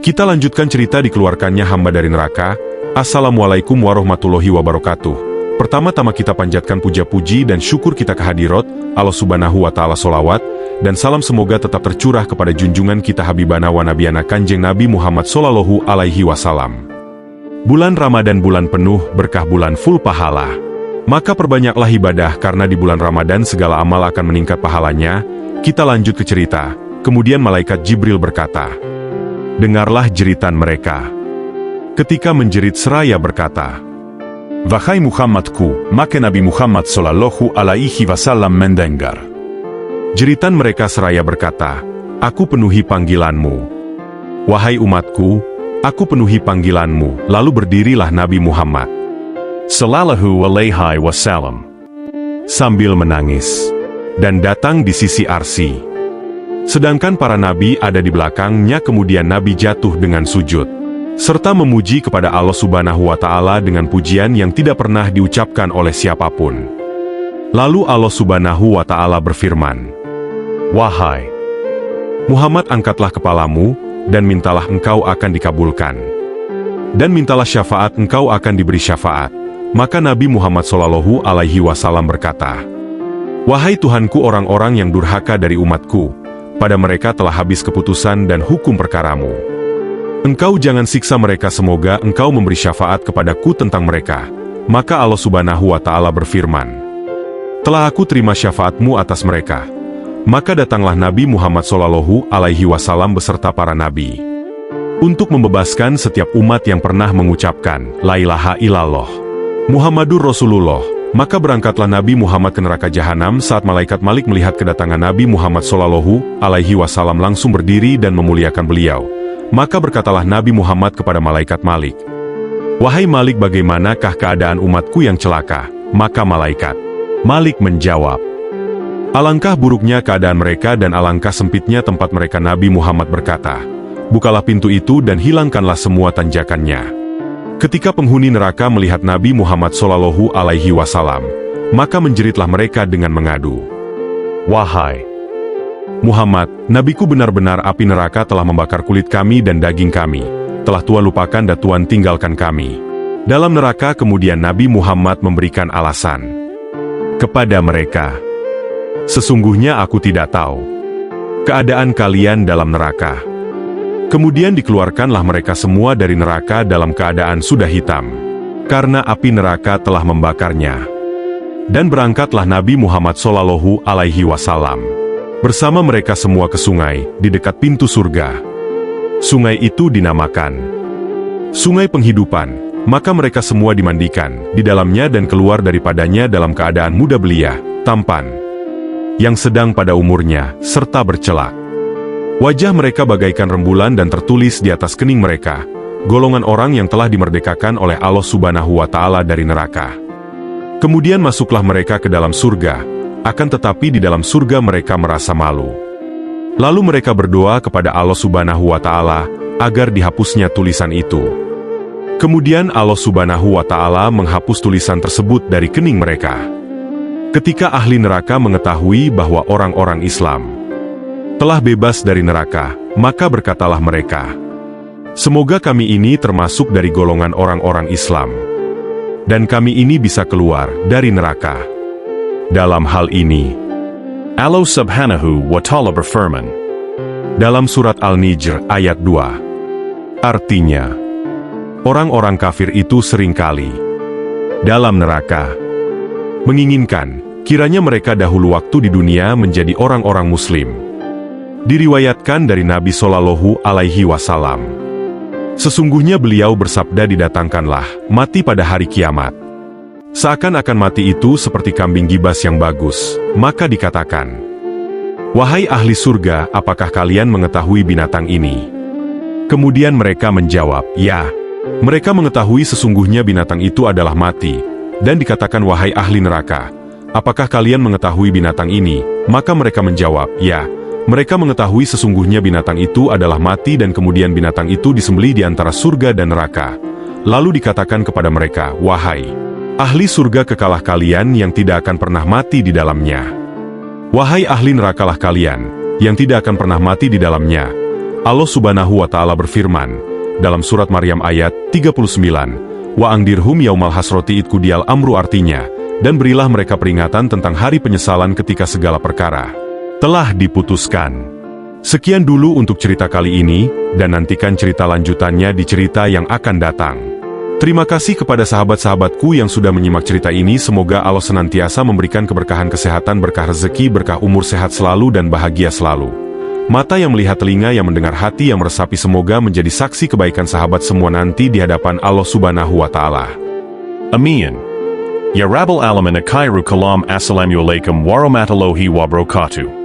Kita lanjutkan cerita dikeluarkannya hamba dari neraka. Assalamualaikum warahmatullahi wabarakatuh. Pertama-tama kita panjatkan puja-puji dan syukur kita kehadirat Allah Subhanahu wa Ta'ala. Sholawat dan salam semoga tetap tercurah kepada junjungan kita Habibana wa Nabiana Kanjeng Nabi Muhammad Sallallahu Alaihi Wasallam. Bulan Ramadan bulan penuh berkah, bulan full pahala. Maka perbanyaklah ibadah karena di bulan Ramadan segala amal akan meningkat pahalanya. Kita lanjut ke cerita. Kemudian malaikat Jibril berkata, "Dengarlah jeritan mereka." Ketika menjerit seraya berkata, "Wahai Muhammadku," maka Nabi Muhammad Sallallahu Alaihi Wasallam mendengar. Jeritan mereka seraya berkata, "Aku penuhi panggilanmu. Wahai umatku, aku penuhi panggilanmu." Lalu berdirilah Nabi Muhammad Sallallahu Alaihi Wasallam sambil menangis dan datang di sisi Arsy. Sedangkan para nabi ada di belakangnya. Kemudian Nabi jatuh dengan sujud serta memuji kepada Allah Subhanahu wa Ta'ala dengan pujian yang tidak pernah diucapkan oleh siapapun. Lalu Allah Subhanahu wa Ta'ala berfirman, "Wahai Muhammad, angkatlah kepalamu dan mintalah, engkau akan dikabulkan. Dan mintalah syafaat, engkau akan diberi syafaat." Maka Nabi Muhammad Sallallahu Alaihi Wasallam berkata, "Wahai Tuhanku, orang-orang yang durhaka dari umatku, pada mereka telah habis keputusan dan hukum perkaramu. Engkau jangan siksa mereka, semoga engkau memberi syafaat kepadaku tentang mereka." Maka Allah Subhanahu wa Ta'ala berfirman, "Telah aku terima syafaatmu atas mereka." Maka datanglah Nabi Muhammad Sallallahu Alaihi Wasallam beserta para nabi untuk membebaskan setiap umat yang pernah mengucapkan La ilaha illallah Muhammadur Rasulullah. Maka berangkatlah Nabi Muhammad ke neraka jahanam. Saat malaikat Malik melihat kedatangan Nabi Muhammad Sallallahu Alaihi Wasallam, langsung berdiri dan memuliakan beliau. Maka berkatalah Nabi Muhammad kepada malaikat Malik, "Wahai Malik, bagaimanakah keadaan umatku yang celaka?" Maka malaikat Malik menjawab, "Alangkah buruknya keadaan mereka dan alangkah sempitnya tempat mereka." Nabi Muhammad berkata, "Bukalah pintu itu dan hilangkanlah semua tanjakannya." Ketika penghuni neraka melihat Nabi Muhammad Sallallahu Alaihi Wasallam, maka menjeritlah mereka dengan mengadu, "Wahai Muhammad, nabiku, benar-benar api neraka telah membakar kulit kami dan daging kami. Telah Tuhan lupakan dan Tuhan tinggalkan kami dalam neraka." Kemudian Nabi Muhammad memberikan alasan kepada mereka, "Sesungguhnya aku tidak tahu keadaan kalian dalam neraka." Kemudian dikeluarkanlah mereka semua dari neraka dalam keadaan sudah hitam, karena api neraka telah membakarnya. Dan berangkatlah Nabi Muhammad Sallallahu Alaihi Wasallam bersama mereka semua ke sungai di dekat pintu surga. Sungai itu dinamakan Sungai Penghidupan. Maka mereka semua dimandikan di dalamnya dan keluar daripadanya dalam keadaan muda belia, tampan, yang sedang pada umurnya, serta bercelak. Wajah mereka bagaikan rembulan dan tertulis di atas kening mereka, golongan orang yang telah dimerdekakan oleh Allah Subhanahu wa Ta'ala dari neraka. Kemudian masuklah mereka ke dalam surga. Akan tetapi di dalam surga mereka merasa malu. Lalu mereka berdoa kepada Allah Subhanahu wa Ta'ala agar dihapusnya tulisan itu. Kemudian Allah Subhanahu wa Ta'ala menghapus tulisan tersebut dari kening mereka. Ketika ahli neraka mengetahui bahwa orang-orang Islam telah bebas dari neraka, maka berkatalah mereka, "Semoga kami ini termasuk dari golongan orang-orang Islam, dan kami ini bisa keluar dari neraka." Dalam hal ini, Allah Subhanahu wa Ta'ala berfirman dalam surat Al-Nijr ayat 2. Artinya, orang-orang kafir itu seringkali dalam neraka menginginkan kiranya mereka dahulu waktu di dunia menjadi orang-orang muslim. Diriwayatkan dari Nabi Sallallahu Alaihi Wasallam, sesungguhnya beliau bersabda, "Didatangkanlah mati pada hari kiamat. Seakan-akan mati itu seperti kambing gibas yang bagus." Maka dikatakan, "Wahai ahli surga, apakah kalian mengetahui binatang ini?" Kemudian mereka menjawab, "Ya." Mereka mengetahui sesungguhnya binatang itu adalah mati. Dan dikatakan, "Wahai ahli neraka, apakah kalian mengetahui binatang ini?" Maka mereka menjawab, "Ya." Mereka mengetahui sesungguhnya binatang itu adalah mati dan kemudian binatang itu disembelih di antara surga dan neraka. Lalu dikatakan kepada mereka, "Wahai ahli surga, kekalah kalian yang tidak akan pernah mati di dalamnya. Wahai ahli nerakalah kalian, yang tidak akan pernah mati di dalamnya." Allah Subhanahu wa Ta'ala berfirman dalam surat Maryam ayat 39, Wa angdirhum yaumal hasroti idku dial amru, artinya, dan berilah mereka peringatan tentang hari penyesalan ketika segala perkara telah diputuskan. Sekian dulu untuk cerita kali ini, dan nantikan cerita lanjutannya di cerita yang akan datang. Terima kasih kepada sahabat-sahabatku yang sudah menyimak cerita ini. Semoga Allah senantiasa memberikan keberkahan kesehatan, berkah rezeki, berkah umur, sehat selalu dan bahagia selalu. Mata yang melihat, telinga yang mendengar, hati yang meresapi, semoga menjadi saksi kebaikan sahabat semua nanti di hadapan Allah Subhanahu wa Ta'ala. Amin. Ya Rabbal Alamin. Akhiru kalam. Assalamualaikum warahmatullahi wabarakatuh.